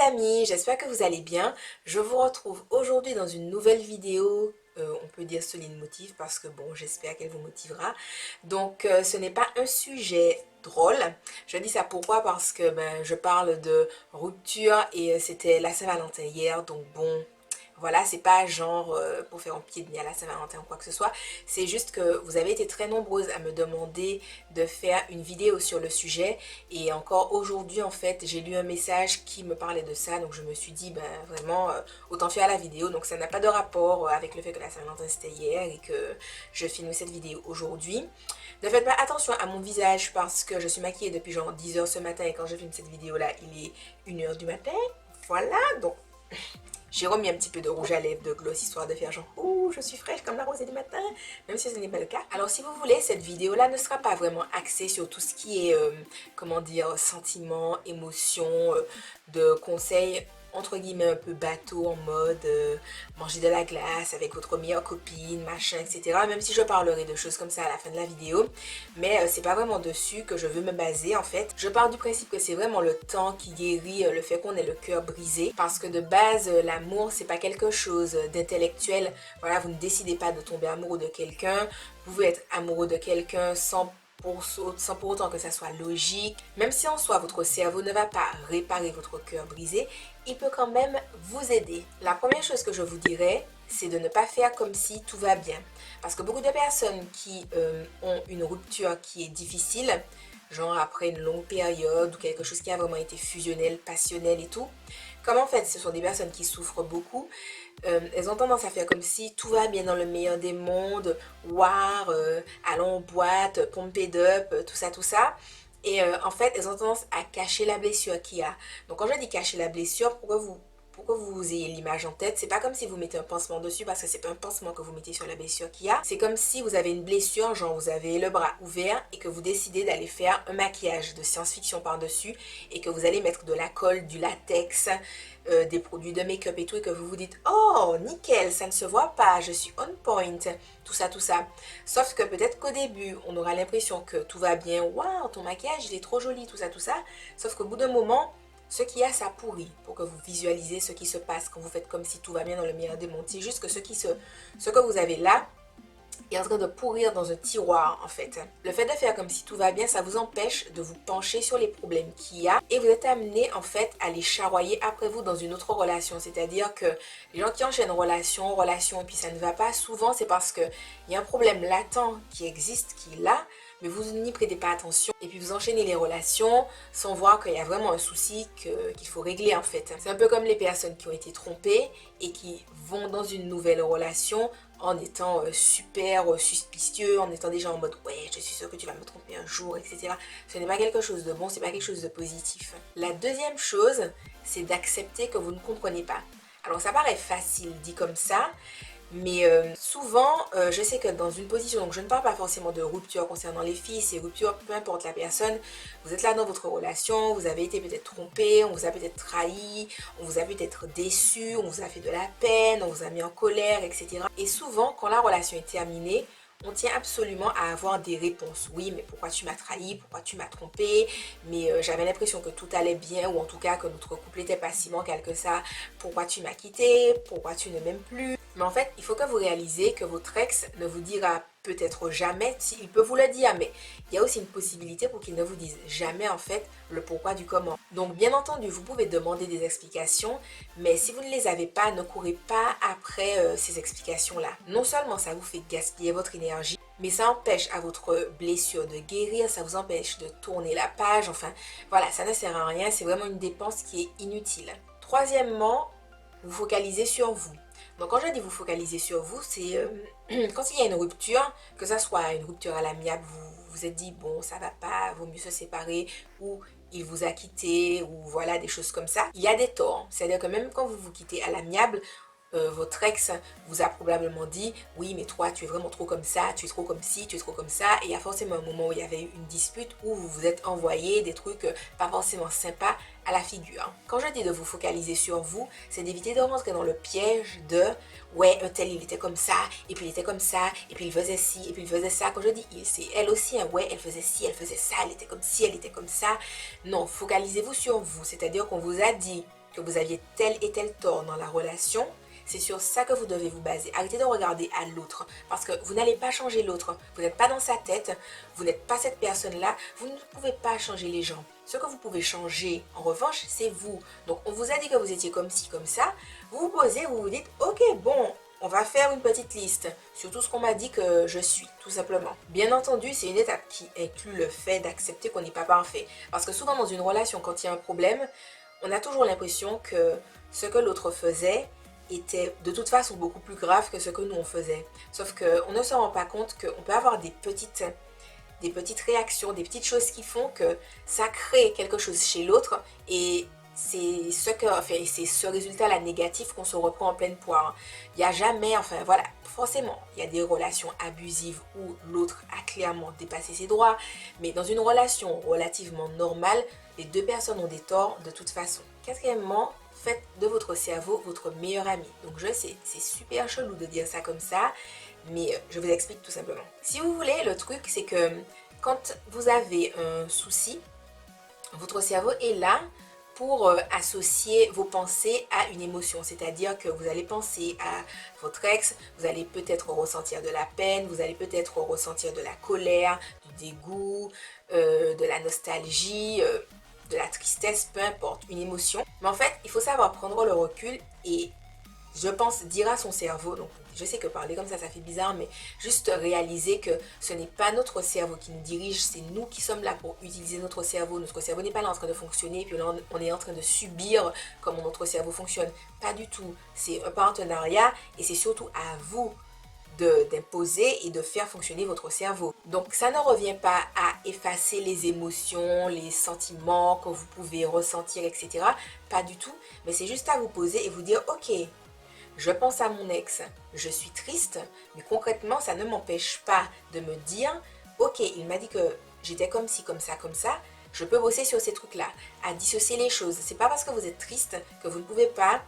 amis, j'espère que vous allez bien. Je vous retrouve aujourd'hui dans une nouvelle vidéo, on peut dire solide motive parce que bon, j'espère qu'elle vous motivera. Donc ce n'est pas un sujet drôle. Je dis ça pourquoi? Parce que je parle de rupture et c'était la Saint-Valentin hier, donc bon... Voilà, c'est pas genre pour faire un pied de nez à la Saint-Valentin ou quoi que ce soit. C'est juste que vous avez été très nombreuses à me demander de faire une vidéo sur le sujet. Et encore aujourd'hui, en fait, j'ai lu un message qui me parlait de ça. Donc je me suis dit, vraiment, autant faire la vidéo. Donc ça n'a pas de rapport avec le fait que la Saint-Valentin c'était hier et que je filme cette vidéo aujourd'hui. Ne faites pas attention à mon visage parce que je suis maquillée depuis genre 10 heures ce matin. Et quand je filme cette vidéo-là, il est 1 heure du matin. Voilà, donc... J'ai remis un petit peu de rouge à lèvres, de gloss, histoire de faire genre « Ouh, je suis fraîche comme la rosée du matin », même si ce n'est pas le cas. Alors si vous voulez, cette vidéo-là ne sera pas vraiment axée sur tout ce qui est, comment dire, sentiments, émotions, de conseils entre guillemets un peu bateau en mode manger de la glace avec votre meilleure copine, machin, etc. Même si je parlerai de choses comme ça à la fin de la vidéo, mais c'est pas vraiment dessus que je veux me baser en fait. Je pars du principe que c'est vraiment le temps qui guérit le fait qu'on ait le cœur brisé, parce que de base l'amour c'est pas quelque chose d'intellectuel. Voilà, vous ne décidez pas de tomber amoureux de quelqu'un, vous pouvez être amoureux de quelqu'un sans pour autant que ça soit logique. Même si en soi votre cerveau ne va pas réparer votre cœur brisé, il peut quand même vous aider. La première chose que je vous dirais, c'est de ne pas faire comme si tout va bien. Parce que beaucoup de personnes qui ont une rupture qui est difficile, genre après une longue période ou quelque chose qui a vraiment été fusionnel, passionnel et tout, comme en fait ce sont des personnes qui souffrent beaucoup, elles ont tendance à faire comme si tout va bien dans le meilleur des mondes, war, allons en boîte, pump it up, tout ça, tout ça. Et en fait, elles ont tendance à cacher la blessure qu'il y a. Donc quand je dis cacher la blessure, pourquoi vous ayez l'image en tête, c'est pas comme si vous mettez un pansement dessus parce que c'est pas un pansement que vous mettez sur la blessure qu'il y a. C'est comme si vous avez une blessure, genre vous avez le bras ouvert et que vous décidez d'aller faire un maquillage de science-fiction par-dessus et que vous allez mettre de la colle, du latex, des produits de make-up et tout et que vous vous dites oh nickel, ça ne se voit pas, je suis on point, tout ça, tout ça. Sauf que peut-être qu'au début, on aura l'impression que tout va bien, waouh, ton maquillage il est trop joli, tout ça, tout ça. Sauf qu'au bout d'un moment, ce qu'il y a, ça pourrit pour que vous visualisez ce qui se passe quand vous faites comme si tout va bien dans le meilleur des mondes. C'est juste que ce que vous avez là est en train de pourrir dans un tiroir en fait. Le fait de faire comme si tout va bien, ça vous empêche de vous pencher sur les problèmes qu'il y a et vous êtes amené en fait à les charroyer après vous dans une autre relation. C'est-à-dire que les gens qui enchaînent relation et puis ça ne va pas, souvent c'est parce qu'il y a un problème latent qui existe, qui est là, mais vous n'y prêtez pas attention et puis vous enchaînez les relations sans voir qu'il y a vraiment un souci qu'il faut régler en fait. C'est un peu comme les personnes qui ont été trompées et qui vont dans une nouvelle relation en étant super suspicieux, en étant déjà en mode ouais, je suis sûre que tu vas me tromper un jour, etc. Ce n'est pas quelque chose de bon, c'est pas quelque chose de positif. La deuxième chose, c'est d'accepter que vous ne comprenez pas. Alors ça paraît facile dit comme ça, mais souvent, je sais que dans une position, donc je ne parle pas forcément de rupture concernant les filles, c'est rupture, peu importe la personne, vous êtes là dans votre relation, vous avez été peut-être trompé, on vous a peut-être trahi, on vous a peut-être déçu, on vous a fait de la peine, on vous a mis en colère, etc. Et souvent, quand la relation est terminée, on tient absolument à avoir des réponses. Oui, mais pourquoi tu m'as trahi? Pourquoi tu m'as trompé? Mais j'avais l'impression que tout allait bien, ou en tout cas que notre couple était pas si bancal que ça. Pourquoi tu m'as quitté? Pourquoi tu ne m'aimes plus? Mais en fait, il faut que vous réalisez que votre ex ne vous dira peut-être jamais, il peut vous le dire, mais il y a aussi une possibilité pour qu'il ne vous dise jamais en fait le pourquoi du comment. Donc bien entendu, vous pouvez demander des explications, mais si vous ne les avez pas, ne courez pas après ces explications-là. Non seulement ça vous fait gaspiller votre énergie, mais ça empêche à votre blessure de guérir, ça vous empêche de tourner la page, enfin voilà, ça ne sert à rien, c'est vraiment une dépense qui est inutile. Troisièmement, vous focalisez sur vous. Donc quand je dis vous focaliser sur vous, c'est quand il y a une rupture, que ça soit une rupture à l'amiable, vous vous êtes dit bon ça va pas, vaut mieux se séparer, ou il vous a quitté, ou voilà des choses comme ça. Il y a des torts, c'est-à-dire que même quand vous vous quittez à l'amiable, votre ex vous a probablement dit oui mais toi tu es vraiment trop comme ça, tu es trop comme ci, tu es trop comme ça, et il y a forcément un moment où il y avait eu une dispute où vous vous êtes envoyé des trucs pas forcément sympas à la figure. Quand je dis de vous focaliser sur vous, c'est d'éviter de rentrer dans le piège de ouais un tel il était comme ça, et puis il était comme ça, et puis il faisait ci, et puis il faisait ça. Quand je dis il, c'est elle aussi, hein, ouais elle faisait ci, elle faisait ça, elle était comme ci, elle était comme ça. Non, focalisez-vous sur vous, c'est-à-dire qu'on vous a dit que vous aviez tel et tel tort dans la relation, c'est sur ça que vous devez vous baser. Arrêtez de regarder à l'autre parce que vous n'allez pas changer l'autre. Vous n'êtes pas dans sa tête, vous n'êtes pas cette personne-là, vous ne pouvez pas changer les gens. Ce que vous pouvez changer, en revanche, c'est vous. Donc, on vous a dit que vous étiez comme ci, comme ça. Vous vous posez, vous vous dites, ok, bon, on va faire une petite liste sur tout ce qu'on m'a dit que je suis, tout simplement. Bien entendu, c'est une étape qui inclut le fait d'accepter qu'on n'est pas parfait. Parce que souvent, dans une relation, quand il y a un problème, on a toujours l'impression que ce que l'autre faisait était de toute façon beaucoup plus grave que ce que nous on faisait. Sauf qu'on ne se rend pas compte qu'on peut avoir des petites réactions, des petites choses qui font que ça crée quelque chose chez l'autre et c'est c'est ce résultat-là négatif qu'on se reprend en pleine poire. Il n'y a jamais, enfin voilà, forcément, il y a des relations abusives où l'autre a clairement dépassé ses droits, mais dans une relation relativement normale, les deux personnes ont des torts de toute façon. Quatrièmement, faites de votre cerveau votre meilleur ami. Donc je sais, c'est super chelou de dire ça comme ça, mais je vous explique tout simplement. Si vous voulez, le truc c'est que quand vous avez un souci, votre cerveau est là pour associer vos pensées à une émotion. C'est-à-dire que vous allez penser à votre ex, vous allez peut-être ressentir de la peine, vous allez peut-être ressentir de la colère, du dégoût, de la nostalgie, de la tristesse, peu importe, une émotion. Mais en fait, il faut savoir prendre le recul et je pense dire à son cerveau, donc je sais que parler comme ça fait bizarre, mais juste réaliser que ce n'est pas notre cerveau qui nous dirige, c'est nous qui sommes là pour utiliser notre cerveau. Notre cerveau n'est pas là en train de fonctionner, et puis là on est en train de subir comment notre cerveau fonctionne. Pas du tout, c'est un partenariat et c'est surtout à vous d'imposer et de faire fonctionner votre cerveau. Donc ça ne revient pas à effacer les émotions, les sentiments que vous pouvez ressentir, etc. Pas du tout, mais c'est juste à vous poser et vous dire, ok, je pense à mon ex, je suis triste, mais concrètement, ça ne m'empêche pas de me dire, ok, il m'a dit que j'étais comme ci, comme ça, je peux bosser sur ces trucs-là, à dissocier les choses. C'est pas parce que vous êtes triste que vous ne pouvez pas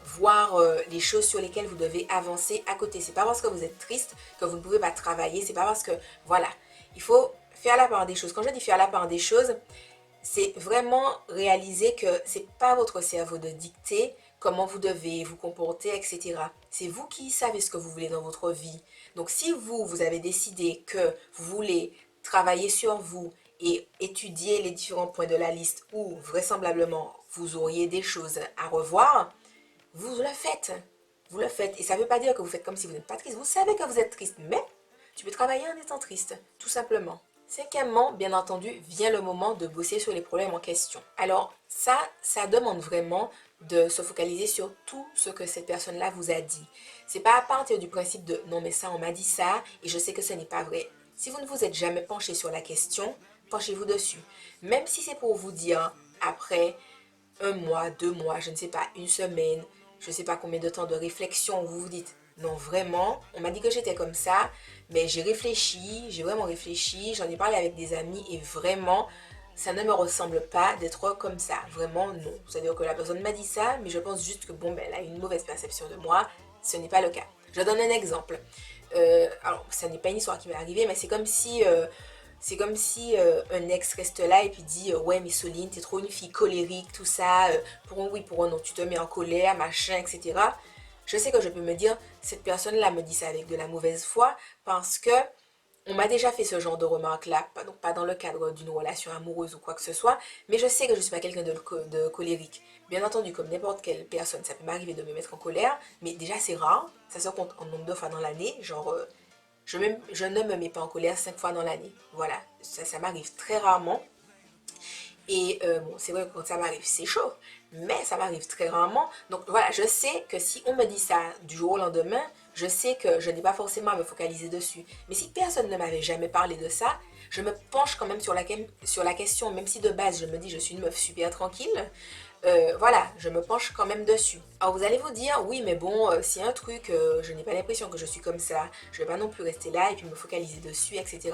voir les choses sur lesquelles vous devez avancer à côté. C'est pas parce que vous êtes triste que vous ne pouvez pas travailler. C'est pas parce que, voilà, il faut faire la part des choses. Quand je dis faire la part des choses, c'est vraiment réaliser que c'est pas votre cerveau de dicter comment vous devez vous comporter, etc. C'est vous qui savez ce que vous voulez dans votre vie. Donc si vous avez décidé que vous voulez travailler sur vous et étudier les différents points de la liste où vraisemblablement vous auriez des choses à revoir, vous le faites. Vous le faites. Et ça ne veut pas dire que vous faites comme si vous n'êtes pas triste. Vous savez que vous êtes triste, mais tu peux travailler en étant triste, tout simplement. Cinquièmement, bien entendu, vient le moment de bosser sur les problèmes en question. Alors ça demande vraiment de se focaliser sur tout ce que cette personne-là vous a dit. C'est pas à partir du principe de non mais ça on m'a dit ça et je sais que ce n'est pas vrai. Si vous ne vous êtes jamais penché sur la question, penchez-vous dessus. Même si c'est pour vous dire après un mois, 2 mois, je ne sais pas, une semaine, je ne sais pas combien de temps de réflexion, vous vous dites, non vraiment, on m'a dit que j'étais comme ça, mais j'ai réfléchi, j'ai vraiment réfléchi, j'en ai parlé avec des amis et vraiment, ça ne me ressemble pas d'être comme ça, vraiment non. C'est-à-dire que la personne m'a dit ça, mais je pense juste que bon, ben, elle a une mauvaise perception de moi, ce n'est pas le cas. Je donne un exemple. Alors, ça n'est pas une histoire qui m'est arrivée, mais c'est comme si un ex reste là et puis dit ouais mais Soline t'es trop une fille colérique tout ça pour un oui pour un non tu te mets en colère machin etc. Je sais que je peux me dire cette personne là me dit ça avec de la mauvaise foi parce que on m'a déjà fait ce genre de remarques là, donc pas dans le cadre d'une relation amoureuse ou quoi que ce soit, mais je sais que je suis pas quelqu'un de colérique. Bien entendu, comme n'importe quelle personne, ça peut m'arriver de me mettre en colère, mais déjà c'est rare, ça se compte en nombre de fois dans l'année, genre je ne me mets pas en colère 5 fois dans l'année. Voilà, ça m'arrive très rarement. Et bon, c'est vrai que quand ça m'arrive, c'est chaud, mais ça m'arrive très rarement. Donc voilà, je sais que si on me dit ça du jour au lendemain, je sais que je n'ai pas forcément à me focaliser dessus. Mais si personne ne m'avait jamais parlé de ça, je me penche quand même sur la question, même si de base je me dis je suis une meuf super tranquille. Voilà, je me penche quand même dessus. Alors vous allez vous dire, oui mais bon, s'il y a un truc, je n'ai pas l'impression que je suis comme ça, je vais pas non plus rester là et puis me focaliser dessus, etc.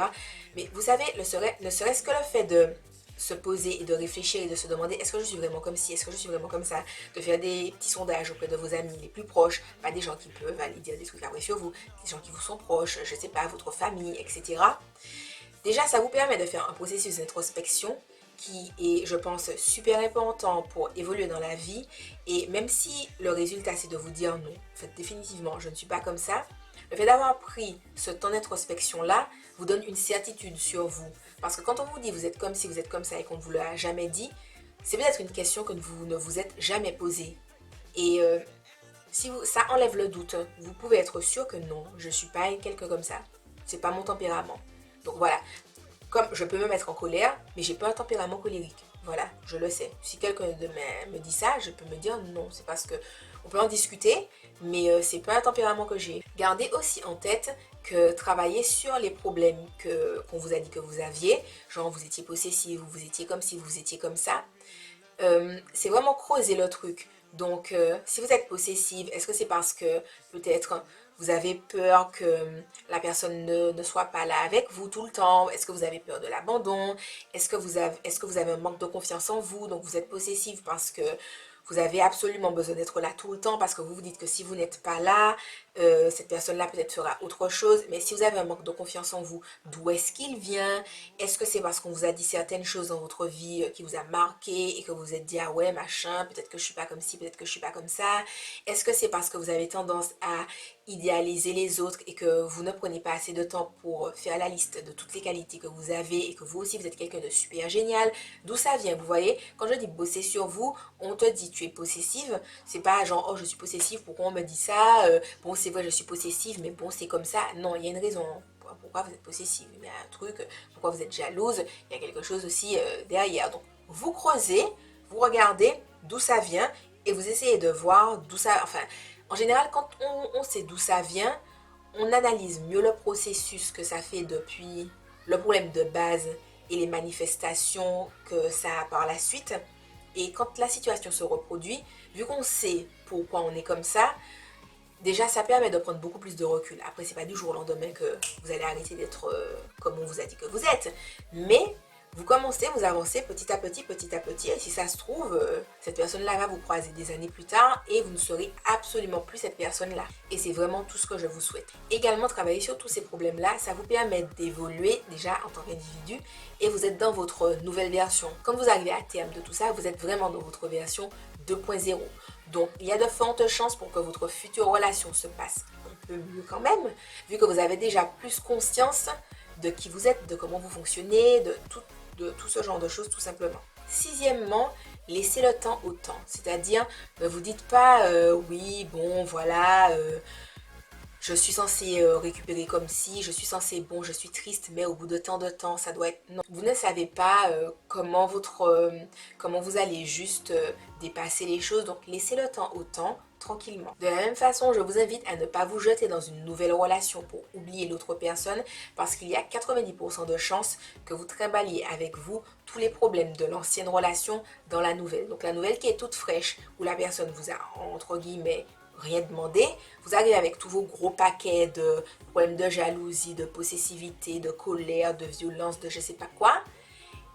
Mais vous savez, ne serait-ce que le fait de se poser et de réfléchir et de se demander est-ce que je suis vraiment comme ci, est-ce que je suis vraiment comme ça, de faire des petits sondages auprès de vos amis les plus proches, pas des gens qui peuvent aller dire des trucs après sur vous, des gens qui vous sont proches, je sais pas, votre famille, etc. Déjà, ça vous permet de faire un processus d'introspection qui est, je pense, super important pour évoluer dans la vie. Et même si le résultat, c'est de vous dire non, en fait, définitivement, je ne suis pas comme ça, le fait d'avoir pris ce temps d'introspection-là vous donne une certitude sur vous. Parce que quand on vous dit vous êtes comme si, vous êtes comme ça et qu'on ne vous l'a jamais dit, c'est peut-être une question que vous ne vous êtes jamais posée. Et si ça enlève le doute, vous pouvez être sûr que non, je ne suis pas quelqu'un comme ça. C'est pas mon tempérament. Donc voilà, comme je peux me mettre en colère, mais j'ai pas un tempérament colérique. Voilà, je le sais. Si quelqu'un me dit ça, je peux me dire non, c'est parce que on peut en discuter, mais c'est pas un tempérament que j'ai. Gardez aussi en tête que travailler sur les problèmes qu'on vous a dit que vous aviez, genre vous étiez possessif, vous étiez comme si vous étiez comme ça, c'est vraiment creuser le truc. Donc, si vous êtes possessive, est-ce que c'est parce que peut-être vous avez peur que la personne ne soit pas là avec vous tout le temps? Est-ce que vous avez peur de l'abandon? Est-ce que vous avez un manque de confiance en vous? Donc, vous êtes possessive parce que vous avez absolument besoin d'être là tout le temps parce que vous vous dites que si vous n'êtes pas là, cette personne-là peut-être fera autre chose. Mais si vous avez un manque de confiance en vous, d'où est-ce qu'il vient? Est-ce que c'est parce qu'on vous a dit certaines choses dans votre vie qui vous a marqué et que vous vous êtes dit ah ouais machin, peut-être que je suis pas comme ci, peut-être que je suis pas comme ça? Est-ce que c'est parce que vous avez tendance à idéaliser les autres et que vous ne prenez pas assez de temps pour faire la liste de toutes les qualités que vous avez et que vous aussi vous êtes quelqu'un de super génial? D'où ça vient? Vous voyez, quand je dis bosser sur vous, on te dit tu es possessive, c'est pas genre oh je suis possessive, pourquoi on me dit ça? Bon c'est vrai je suis possessive mais bon c'est comme ça. Non, il y a une raison. Pourquoi vous êtes possessive? Il y a un truc, pourquoi vous êtes jalouse? Il y a quelque chose aussi derrière. Donc vous creusez, vous regardez d'où ça vient et vous essayez de voir d'où ça... Enfin, en général, quand on sait d'où ça vient, on analyse mieux le processus que ça fait depuis le problème de base et les manifestations que ça a par la suite. Et quand la situation se reproduit, vu qu'on sait pourquoi on est comme ça, déjà ça permet de prendre beaucoup plus de recul. Après, c'est pas du jour au lendemain que vous allez arrêter d'être comme on vous a dit que vous êtes. Mais vous commencez, vous avancez petit à petit, petit à petit. Et si ça se trouve, cette personne-là va vous croiser des années plus tard et vous ne serez absolument plus cette personne-là. Et c'est vraiment tout ce que je vous souhaite. Également, travailler sur tous ces problèmes-là, ça vous permet d'évoluer déjà en tant qu'individu et vous êtes dans votre nouvelle version. Quand vous arrivez à terme de tout ça, vous êtes vraiment dans votre version 2.0. Donc, il y a de fortes chances pour que votre future relation se passe un peu mieux quand même, vu que vous avez déjà plus conscience de qui vous êtes, de comment vous fonctionnez, de tout ce genre de choses tout simplement. Sixièmement, laissez le temps au temps. C'est-à-dire, ne vous dites pas oui, bon, voilà, je suis censée récupérer comme si, je suis censée, bon, je suis triste, mais au bout de tant de temps, ça doit être... Non, vous ne savez pas comment vous allez juste dépasser les choses, donc laissez le temps au temps, tranquillement. De la même façon, je vous invite à ne pas vous jeter dans une nouvelle relation pour oublier l'autre personne, parce qu'il y a 90% de chances que vous trimballiez avec vous tous les problèmes de l'ancienne relation dans la nouvelle. Donc la nouvelle qui est toute fraîche, où la personne vous a, entre guillemets, rien demandé, vous arrivez avec tous vos gros paquets de problèmes de jalousie, de possessivité, de colère, de violence, de je sais pas quoi.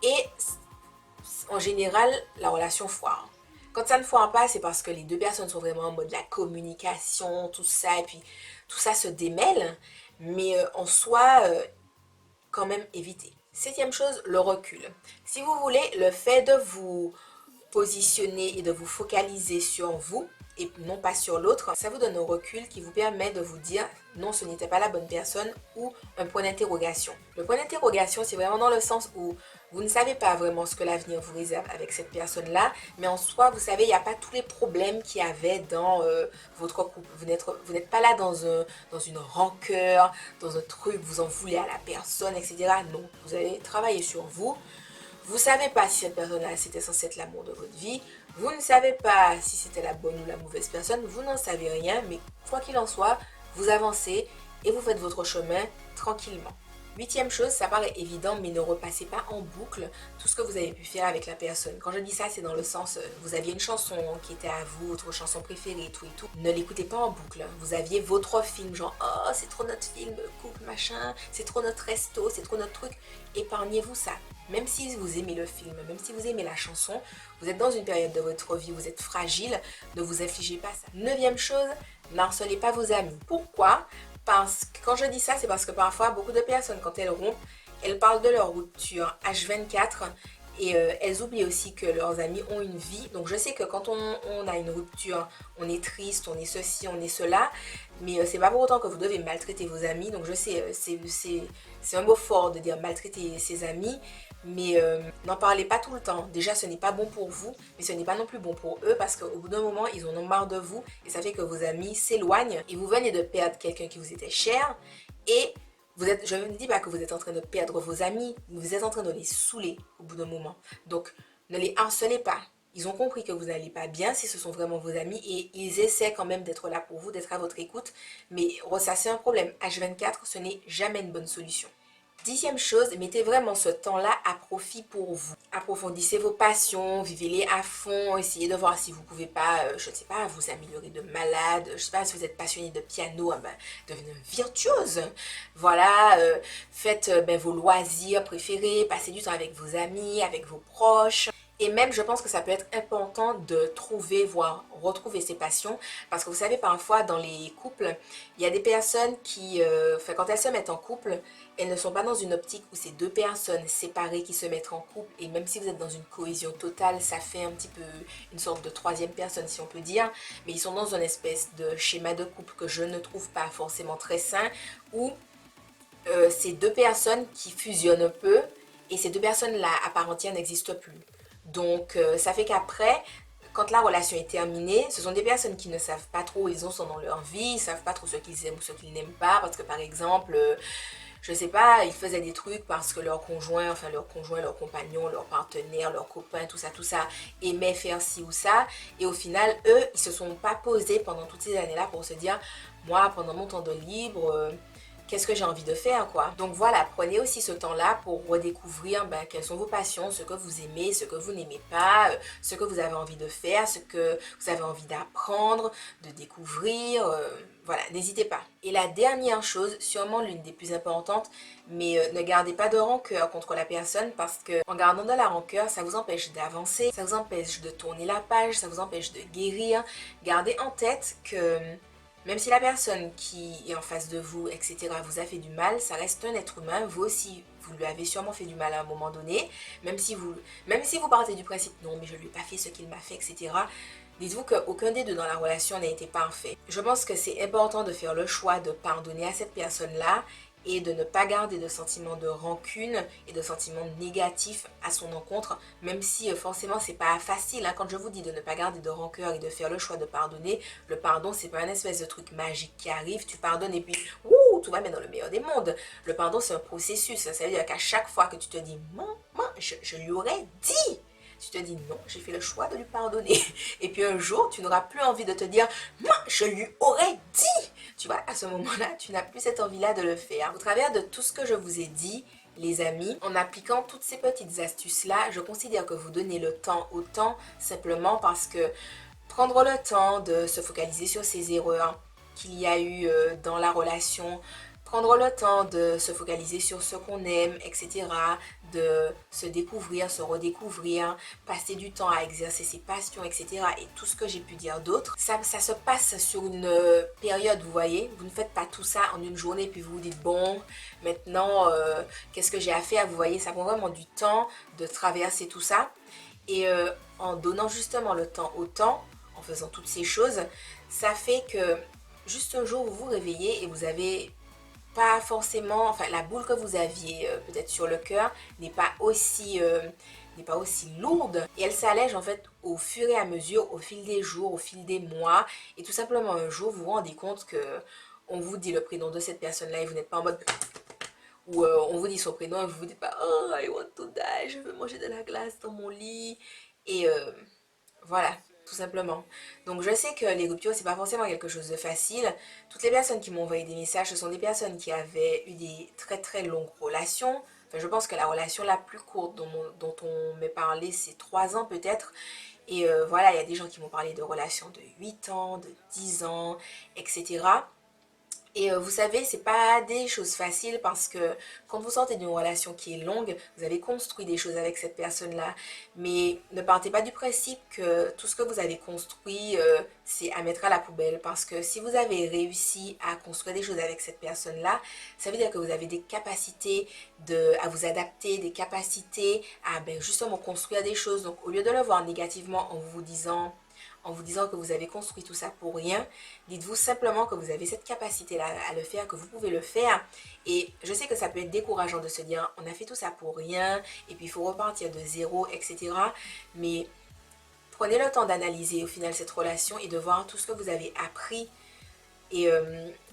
Et en général, la relation foire. Quand ça ne foire pas, c'est parce que les deux personnes sont vraiment en mode la communication, tout ça, et puis tout ça se démêle. Mais en soi, quand même éviter. Septième chose, le recul. Si vous voulez, le fait de vous positionner et de vous focaliser sur vous et non pas sur l'autre, ça vous donne un recul qui vous permet de vous dire non, ce n'était pas la bonne personne ou un point d'interrogation. Le point d'interrogation, c'est vraiment dans le sens où vous ne savez pas vraiment ce que l'avenir vous réserve avec cette personne-là, mais en soi, vous savez, il n'y a pas tous les problèmes qu'il y avait dans votre couple. Vous n'êtes pas là dans une rancœur, dans un truc, vous en voulez à la personne, etc. Non, vous allez travailler sur vous. Vous ne savez pas si cette personne-là, c'était censé être l'amour de votre vie. Vous ne savez pas si c'était la bonne ou la mauvaise personne. Vous n'en savez rien, mais quoi qu'il en soit, vous avancez et vous faites votre chemin tranquillement. Huitième chose, ça paraît évident, mais ne repassez pas en boucle tout ce que vous avez pu faire avec la personne. Quand je dis ça, c'est dans le sens, vous aviez une chanson qui était à vous, votre chanson préférée, tout et tout. Ne l'écoutez pas en boucle. Vous aviez votre film, genre, oh, c'est trop notre film, couple, machin, c'est trop notre resto, c'est trop notre truc. Épargnez-vous ça. Même si vous aimez le film, même si vous aimez la chanson, vous êtes dans une période de votre vie, vous êtes fragile, ne vous affligez pas ça. Neuvième chose, n'harcelez pas vos amis. Pourquoi? Parce que quand je dis ça, c'est parce que parfois, beaucoup de personnes, quand elles rompent, elles parlent de leur rupture H24 Et elles oublient aussi que leurs amis ont une vie. Donc je sais que quand on a une rupture, on est triste, on est ceci, on est cela. Mais c'est pas pour autant que vous devez maltraiter vos amis. Donc je sais, c'est un mot fort de dire maltraiter ses amis. Mais n'en parlez pas tout le temps. Déjà, ce n'est pas bon pour vous, mais ce n'est pas non plus bon pour eux parce qu'au bout d'un moment, ils en ont marre de vous et ça fait que vos amis s'éloignent et vous venez de perdre quelqu'un qui vous était cher et je ne dis pas que vous êtes en train de perdre vos amis, vous êtes en train de les saouler au bout d'un moment. Donc, ne les harcelez pas. Ils ont compris que vous n'allez pas bien si ce sont vraiment vos amis et ils essaient quand même d'être là pour vous, d'être à votre écoute. Mais ça, c'est un problème. H24, ce n'est jamais une bonne solution. Dixième chose, mettez vraiment ce temps-là à profit pour vous. Approfondissez vos passions, vivez-les à fond, essayez de voir si vous pouvez pas, je ne sais pas, vous améliorer de malade. Je sais pas, si vous êtes passionné de piano, devenez virtuose. Voilà, faites vos loisirs préférés, passez du temps avec vos amis, avec vos proches. Et même, je pense que ça peut être important de trouver, voire retrouver ses passions. Parce que vous savez, parfois, dans les couples, il y a des personnes qui, quand elles se mettent en couple, elles ne sont pas dans une optique où c'est deux personnes séparées qui se mettent en couple. Et même si vous êtes dans une cohésion totale, ça fait un petit peu une sorte de troisième personne, si on peut dire. Mais ils sont dans une espèce de schéma de couple que je ne trouve pas forcément très sain, où c'est deux personnes qui fusionnent un peu. Et ces deux personnes-là, à part entière, n'existent plus. Donc, ça fait qu'après, quand la relation est terminée, ce sont des personnes qui ne savent pas trop où ils en sont dans leur vie, ils ne savent pas trop ce qu'ils aiment ou ce qu'ils n'aiment pas, parce que par exemple, je sais pas, ils faisaient des trucs parce que leur conjoint, leur compagnon, leur partenaire, leur copain, tout ça, aimait faire ci ou ça, et au final, eux, ils se sont pas posés pendant toutes ces années-là pour se dire, moi, pendant mon temps de libre, qu'est-ce que j'ai envie de faire quoi. Donc voilà, prenez aussi ce temps-là pour redécouvrir quelles sont vos passions, ce que vous aimez, ce que vous n'aimez pas, ce que vous avez envie de faire, ce que vous avez envie d'apprendre, de découvrir. Voilà, n'hésitez pas. Et la dernière chose, sûrement l'une des plus importantes, mais ne gardez pas de rancœur contre la personne parce que en gardant de la rancœur, ça vous empêche d'avancer, ça vous empêche de tourner la page, ça vous empêche de guérir. Gardez en tête que même si la personne qui est en face de vous, etc., vous a fait du mal, ça reste un être humain. Vous aussi, vous lui avez sûrement fait du mal à un moment donné. Même si vous partez du principe, non, mais je ne lui ai pas fait ce qu'il m'a fait, etc., dites-vous qu'aucun des deux dans la relation n'a été parfait. Je pense que c'est important de faire le choix de pardonner à cette personne-là et de ne pas garder de sentiments de rancune et de sentiments négatifs à son encontre, même si forcément c'est pas facile, hein. Quand je vous dis de ne pas garder de rancœur et de faire le choix de pardonner, le pardon c'est pas un espèce de truc magique qui arrive, tu pardonnes et puis ouh, tout va bien dans le meilleur des mondes. Le pardon c'est un processus, ça veut dire qu'à chaque fois que tu te dis je lui aurais dit, tu te dis non, j'ai fait le choix de lui pardonner. Et puis un jour, tu n'auras plus envie de te dire, moi, je lui aurais dit. Tu vois, à ce moment-là, tu n'as plus cette envie-là de le faire. Au travers de tout ce que je vous ai dit, les amis, en appliquant toutes ces petites astuces-là, je considère que vous donnez le temps au temps simplement parce que prendre le temps de se focaliser sur ces erreurs qu'il y a eu dans la relation, prendre le temps de se focaliser sur ce qu'on aime, etc., de se découvrir, se redécouvrir, passer du temps à exercer ses passions, etc., et tout ce que j'ai pu dire d'autre, ça se passe sur une période, vous voyez, vous ne faites pas tout ça en une journée, puis vous vous dites, bon, maintenant, qu'est-ce que j'ai à faire, vous voyez, ça prend vraiment du temps de traverser tout ça, et en donnant justement le temps au temps, en faisant toutes ces choses, ça fait que juste un jour vous vous réveillez et vous avez pas forcément, enfin la boule que vous aviez peut-être sur le cœur n'est pas aussi lourde et elle s'allège en fait au fur et à mesure, au fil des jours, au fil des mois et tout simplement un jour vous vous rendez compte que on vous dit le prénom de cette personne-là et vous n'êtes pas en mode ou on vous dit son prénom et vous vous dites pas oh I want to die, je veux manger de la glace dans mon lit et voilà, tout simplement. Donc je sais que les ruptures, c'est pas forcément quelque chose de facile. Toutes les personnes qui m'ont envoyé des messages, ce sont des personnes qui avaient eu des très très longues relations. Enfin, je pense que la relation la plus courte dont on m'est parlé, c'est 3 ans peut-être. Et voilà, il y a des gens qui m'ont parlé de relations de 8 ans, de 10 ans, etc. Et vous savez, c'est pas des choses faciles parce que quand vous sortez d'une relation qui est longue, vous avez construit des choses avec cette personne-là. Mais ne partez pas du principe que tout ce que vous avez construit, c'est à mettre à la poubelle. Parce que si vous avez réussi à construire des choses avec cette personne-là, ça veut dire que vous avez des capacités à vous adapter, des capacités à ben, justement construire des choses. Donc au lieu de le voir négativement en vous disant que vous avez construit tout ça pour rien, dites-vous simplement que vous avez cette capacité-là à le faire, que vous pouvez le faire. Et je sais que ça peut être décourageant de se dire, on a fait tout ça pour rien, et puis il faut repartir de zéro, etc. Mais prenez le temps d'analyser au final cette relation et de voir tout ce que vous avez appris. Et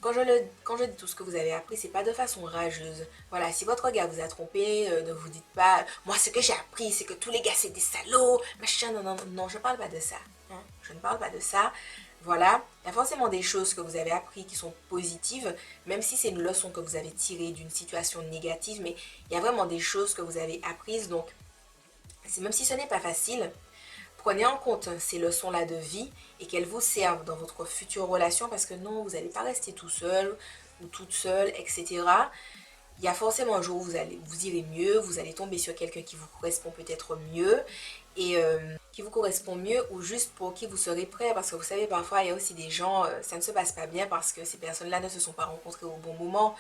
quand je dis tout ce que vous avez appris, c'est pas de façon rageuse. Voilà, si votre gars vous a trompé, ne vous dites pas, moi ce que j'ai appris, c'est que tous les gars c'est des salauds, machin, non, non, non, je parle pas de ça. Hein. Je ne parle pas de ça. Voilà, il y a forcément des choses que vous avez appris qui sont positives, même si c'est une leçon que vous avez tirée d'une situation négative, mais il y a vraiment des choses que vous avez apprises, donc même si ce n'est pas facile, prenez en compte ces leçons-là de vie et qu'elles vous servent dans votre future relation parce que non, vous n'allez pas rester tout seul ou toute seule, etc. Il y a forcément un jour où vous irez mieux, vous allez tomber sur quelqu'un qui vous correspond peut-être mieux et qui vous correspond mieux ou juste pour qui vous serez prêt parce que vous savez parfois il y a aussi des gens, ça ne se passe pas bien parce que ces personnes-là ne se sont pas rencontrées au bon moment.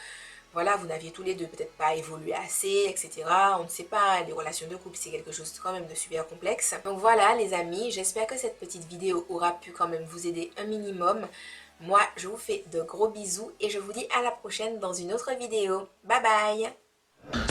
Voilà, vous n'aviez tous les deux peut-être pas évolué assez, etc. On ne sait pas, les relations de couple, c'est quelque chose quand même de super complexe. Donc voilà, les amis, j'espère que cette petite vidéo aura pu quand même vous aider un minimum. Moi, je vous fais de gros bisous et je vous dis à la prochaine dans une autre vidéo. Bye bye!